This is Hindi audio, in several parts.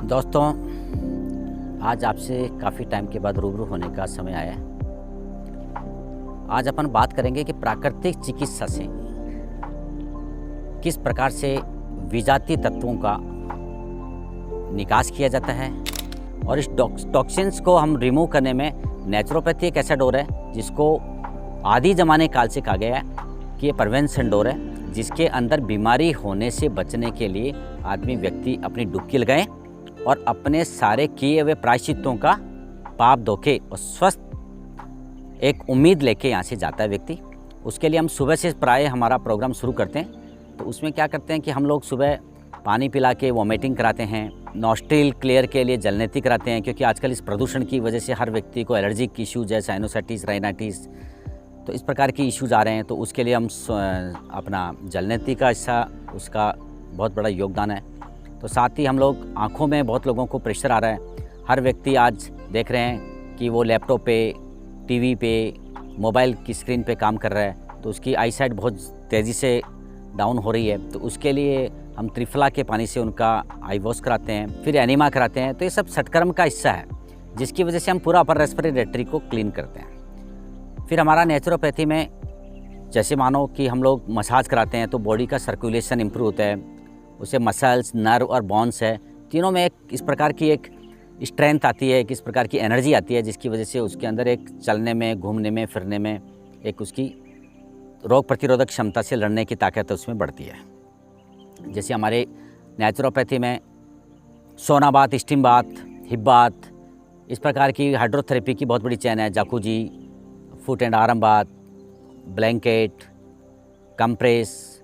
दोस्तों, आज आपसे काफ़ी टाइम के बाद रूबरू होने का समय आया है। आज अपन बात करेंगे कि प्राकृतिक चिकित्सा से किस प्रकार से विजातीय तत्वों का निकास किया जाता है और इस टॉक्सिन्स को हम रिमूव करने में नेचुरोपैथी एक ऐसा डोर है जिसको आदि ज़माने काल से कहा गया है कि ये प्रिवेंशन डोर है, जिसके अंदर बीमारी होने से बचने के लिए व्यक्ति अपनी डुबकी लगाएं और अपने सारे किए हुए प्रायश्चितों का पाप धोके और स्वस्थ एक उम्मीद लेके यहाँ से जाता है व्यक्ति। उसके लिए हम सुबह से प्राय हमारा प्रोग्राम शुरू करते हैं। तो उसमें क्या करते हैं कि हम लोग सुबह पानी पिला के वॉमिटिंग कराते हैं, नॉस्ट्रिल क्लियर के लिए जलनेती कराते हैं, क्योंकि आजकल इस प्रदूषण की वजह से हर व्यक्ति को एलर्जिक इश्यूज है, साइनोसाइटिस, राइनाइटिस, तो इस प्रकार की इश्यूज आ रहे हैं। तो उसके लिए हम अपना जलनेती का हिस्सा, उसका बहुत बड़ा योगदान है। तो साथ ही हम लोग आँखों में बहुत लोगों को प्रेशर आ रहा है। हर व्यक्ति आज देख रहे हैं कि वो लैपटॉप पे, टीवी पे, मोबाइल की स्क्रीन पे काम कर रहा है, तो उसकी आई साइट बहुत तेज़ी से डाउन हो रही है। तो उसके लिए हम त्रिफला के पानी से उनका आई वॉश कराते हैं, फिर एनिमा कराते हैं। तो ये सब सत्कर्म का हिस्सा है, जिसकी वजह से हम पूरा अपर रेस्पिरेटरी को क्लीन करते हैं। फिर हमारा नेचुरोपैथी में जैसे मानो कि हम लोग मसाज कराते हैं तो बॉडी का सर्कुलेशन इम्प्रूव होता है, उसे मसल्स, नर्व और बोन्स है, तीनों में एक इस प्रकार की एक स्ट्रेंथ आती है, एक इस प्रकार की एनर्जी आती है, जिसकी वजह से उसके अंदर एक चलने में, घूमने में, फिरने में एक उसकी रोग प्रतिरोधक क्षमता से लड़ने की ताकत उसमें बढ़ती है। जैसे हमारे नेचुरोपैथी में sauna bath, steam bath, hip bath, इस प्रकार की हाइड्रोथेरेपी की बहुत बड़ी चैन है। Jacuzzi, foot and arm bath, blanket, compress,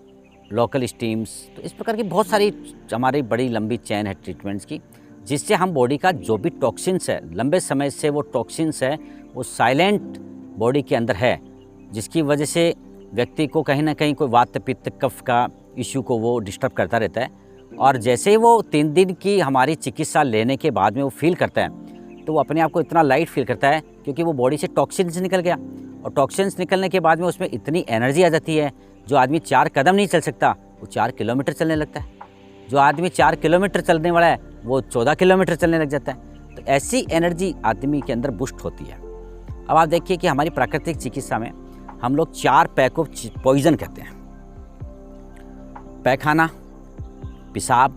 local steams, तो इस प्रकार की बहुत सारी हमारी बड़ी लंबी चैन है ट्रीटमेंट्स की, जिससे हम बॉडी का जो भी टॉक्सिन्स है, लंबे समय से वो टॉक्सिन्स है वो साइलेंट बॉडी के अंदर है, जिसकी वजह से व्यक्ति को कहीं ना कहीं कोई वात पित्त कफ का इश्यू को वो डिस्टर्ब करता रहता है। और जैसे ही वो 3 दिन की हमारी चिकित्सा लेने के बाद में वो फील करता है, तो वो अपने आप को इतना लाइट फील करता है, क्योंकि वो बॉडी से टॉक्सिन्स निकल गया। और टॉक्सिन्स निकलने के बाद में उसमें इतनी एनर्जी आ जाती है, जो आदमी 4 कदम नहीं चल सकता वो 4 किलोमीटर चलने लगता है। जो आदमी 4 किलोमीटर चलने वाला है वो 14 किलोमीटर चलने लग जाता है। तो ऐसी एनर्जी आदमी के अंदर बूस्ट होती है। अब आप देखिए कि हमारी प्राकृतिक चिकित्सा में हम लोग 4 पैक ऑफ पॉइजन कहते हैं: पैखाना, पेशाब,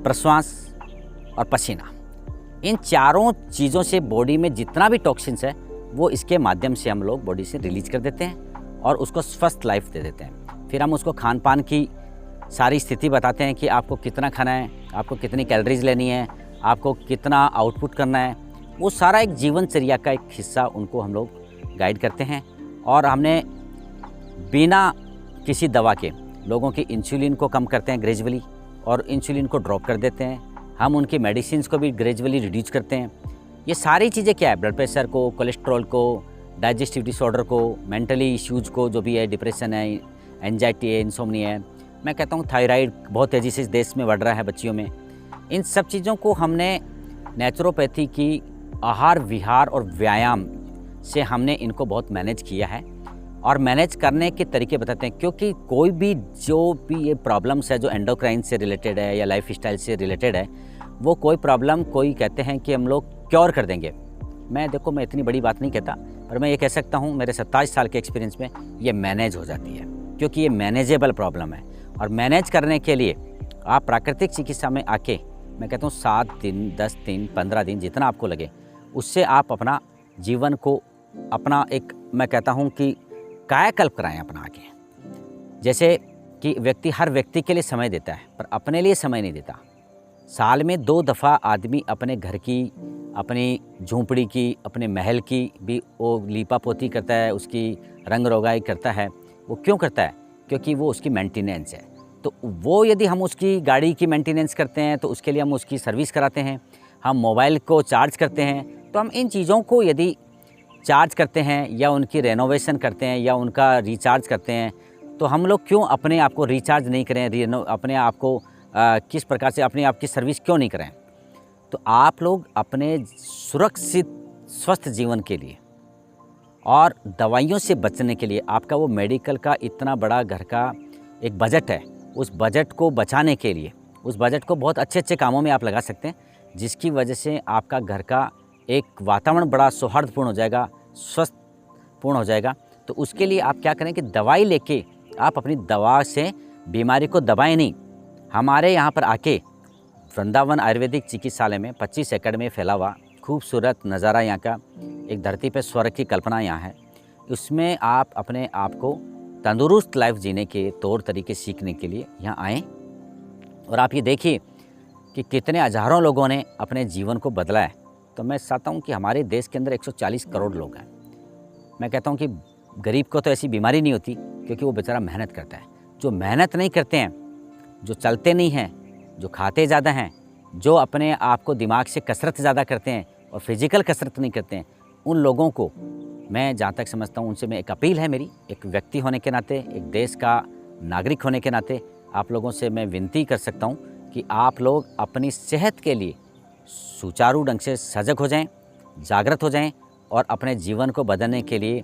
प्रश्वास और पसीना। इन चारों चीज़ों से बॉडी में जितना भी टॉक्सिन्स है वो इसके माध्यम से हम लोग बॉडी से रिलीज कर देते हैं और उसको स्वस्थ लाइफ दे देते हैं। फिर हम उसको खान पान की सारी स्थिति बताते हैं कि आपको कितना खाना है, आपको कितनी कैलोरीज लेनी है, आपको कितना आउटपुट करना है। वो सारा एक जीवनचर्या का एक हिस्सा उनको हम लोग गाइड करते हैं। और हमने बिना किसी दवा के लोगों की इंसुलिन को कम करते हैं ग्रेजुअली, और इंसुलिन को ड्रॉप कर देते हैं। हम उनकी मेडिसिन को भी ग्रेजुअली रिड्यूस करते हैं। ये सारी चीज़ें क्या है, ब्लड प्रेशर को, कोलेस्ट्रॉल को, डाइजेस्टिव डिसऑर्डर को, मेंटली इश्यूज़ को, जो भी है, डिप्रेशन है, एंजाइटी है, इंसोम्निया है, मैं कहता हूँ थायराइड बहुत तेज़ी से इस देश में बढ़ रहा है बच्चियों में। इन सब चीज़ों को हमने नेचुरोपैथी की आहार विहार और व्यायाम से हमने इनको बहुत मैनेज किया है। और मैनेज करने के तरीके बताते हैं, क्योंकि कोई भी जो भी ये प्रॉब्लम्स है जो एंडोक्राइन से रिलेटेड है या लाइफ स्टाइल से रिलेटेड है, वो कोई प्रॉब्लम कोई कहते हैं कि हम लोग क्योर कर देंगे। मैं इतनी बड़ी बात नहीं कहता, पर मैं ये कह सकता हूँ मेरे 27 साल के एक्सपीरियंस में ये मैनेज हो जाती है, क्योंकि ये मैनेजेबल प्रॉब्लम है। और मैनेज करने के लिए आप प्राकृतिक चिकित्सा में आके, मैं कहता हूँ 7 दिन, 10 दिन, 15 दिन, जितना आपको लगे, उससे आप अपना जीवन को अपना एक, मैं कहता हूँ कि कायाकल्प कराएं अपना आगे। जैसे कि हर व्यक्ति के लिए समय देता है, पर अपने लिए समय नहीं देता। साल में 2 दफ़ा आदमी अपने घर की, अपनी झोंपड़ी की, अपने महल की भी वो लीपा पोती करता है, उसकी रंग रोगाई करता है। वो क्यों करता है? क्योंकि वो उसकी मेंटेनेंस है। तो वो यदि हम उसकी गाड़ी की मेंटेनेंस करते हैं तो उसके लिए हम उसकी सर्विस कराते हैं, हम मोबाइल को चार्ज करते हैं। तो हम इन चीज़ों को यदि चार्ज करते हैं या उनकी रेनोवेशन करते हैं या उनका रिचार्ज करते हैं, तो हम लोग क्यों अपने आप को रिचार्ज नहीं करें, अपने आप को किस प्रकार से अपने आप की सर्विस क्यों नहीं करें? तो आप लोग अपने सुरक्षित स्वस्थ जीवन के लिए और दवाइयों से बचने के लिए, आपका वो मेडिकल का इतना बड़ा घर का एक बजट है, उस बजट को बचाने के लिए, उस बजट को बहुत अच्छे अच्छे कामों में आप लगा सकते हैं, जिसकी वजह से आपका घर का एक वातावरण बड़ा सौहार्दपूर्ण हो जाएगा, स्वस्थपूर्ण हो जाएगा। तो उसके लिए आप क्या करें कि दवाई लेके आप अपनी दवा से बीमारी को दबाएं नहीं। हमारे यहाँ पर आके वृंदावन आयुर्वेदिक चिकित्सालय में 25 एकड़ में फैला हुआ खूबसूरत नज़ारा यहाँ का, एक धरती पे स्वर्ग की कल्पना यहाँ है। उसमें आप अपने आप को तंदुरुस्त लाइफ जीने के तौर तरीके सीखने के लिए यहाँ आएँ और आप ये देखिए कि कितने हज़ारों लोगों ने अपने जीवन को बदला है। तो मैं चाहता हूँ कि हमारे देश के अंदर 140 करोड़ लोग हैं। मैं कहता हूँ कि गरीब को तो ऐसी बीमारी नहीं होती, क्योंकि वो बेचारा मेहनत करता है। जो मेहनत नहीं करते हैं, जो चलते नहीं हैं, जो खाते ज़्यादा हैं, जो अपने आप को दिमाग से कसरत ज़्यादा करते हैं और फिज़िकल कसरत नहीं करते हैं, उन लोगों को मैं जहाँ तक समझता हूँ, उनसे मैं एक अपील है मेरी, एक व्यक्ति होने के नाते, एक देश का नागरिक होने के नाते आप लोगों से मैं विनती कर सकता हूँ कि आप लोग अपनी सेहत के लिए सुचारू ढंग से सजग हो जाएं, जागृत हो जाएं और अपने जीवन को बदलने के लिए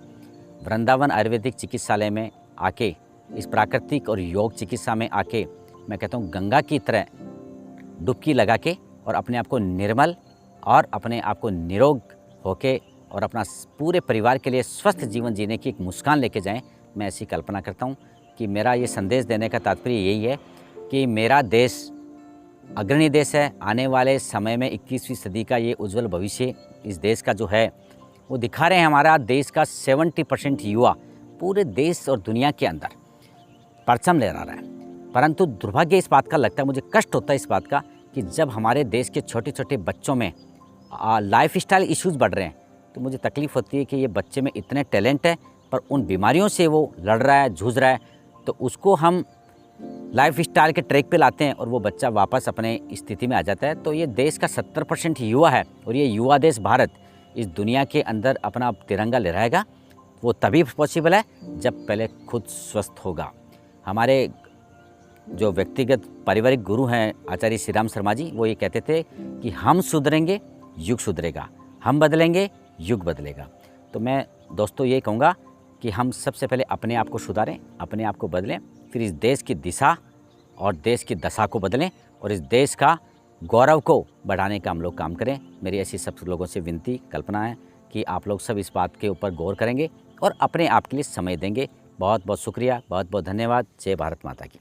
वृंदावन आयुर्वेदिक चिकित्सालय में आके, इस प्राकृतिक और योग चिकित्सा में आके, मैं कहता हूँ गंगा की तरह डुबकी लगा के और अपने आप को निर्मल और अपने आप को निरोग होके और अपना पूरे परिवार के लिए स्वस्थ जीवन जीने की एक मुस्कान लेके जाएं। मैं ऐसी कल्पना करता हूँ कि मेरा ये संदेश देने का तात्पर्य यही है कि मेरा देश अग्रणी देश है। आने वाले समय में 21वीं सदी का ये उज्जवल भविष्य इस देश का जो है वो दिखा रहे हैं। हमारा देश का 70% युवा पूरे देश और दुनिया के अंदर परचम लहरा रहा है, परंतु दुर्भाग्य इस बात का लगता है, मुझे कष्ट होता है इस बात का कि जब हमारे देश के छोटे छोटे बच्चों में लाइफ स्टाइल इश्यूज़ बढ़ रहे हैं, तो मुझे तकलीफ़ होती है कि ये बच्चे में इतने टैलेंट है पर उन बीमारियों से वो लड़ रहा है, जूझ रहा है। तो उसको हम लाइफ स्टाइल के ट्रैक पे लाते हैं और वो बच्चा वापस अपने स्थिति में आ जाता है। तो ये देश का 70% युवा है और ये युवा देश भारत इस दुनिया के अंदर अपना तिरंगा लहराएगा। वो तभी पॉसिबल है जब पहले खुद स्वस्थ होगा। हमारे जो व्यक्तिगत पारिवारिक गुरु हैं आचार्य श्री राम शर्मा जी, वो ये कहते थे कि हम सुधरेंगे युग सुधरेगा, हम बदलेंगे युग बदलेगा। तो मैं दोस्तों ये कहूँगा कि हम सबसे पहले अपने आप को सुधारें, अपने आप को बदलें, फिर इस देश की दिशा और देश की दशा को बदलें और इस देश का गौरव को बढ़ाने का हम लोग काम करें। मेरी ऐसी सब लोगों से विनती कल्पना है कि आप लोग सब इस बात के ऊपर गौर करेंगे और अपने आप के लिए समय देंगे। बहुत बहुत शुक्रिया, बहुत बहुत धन्यवाद। जय भारत माता की।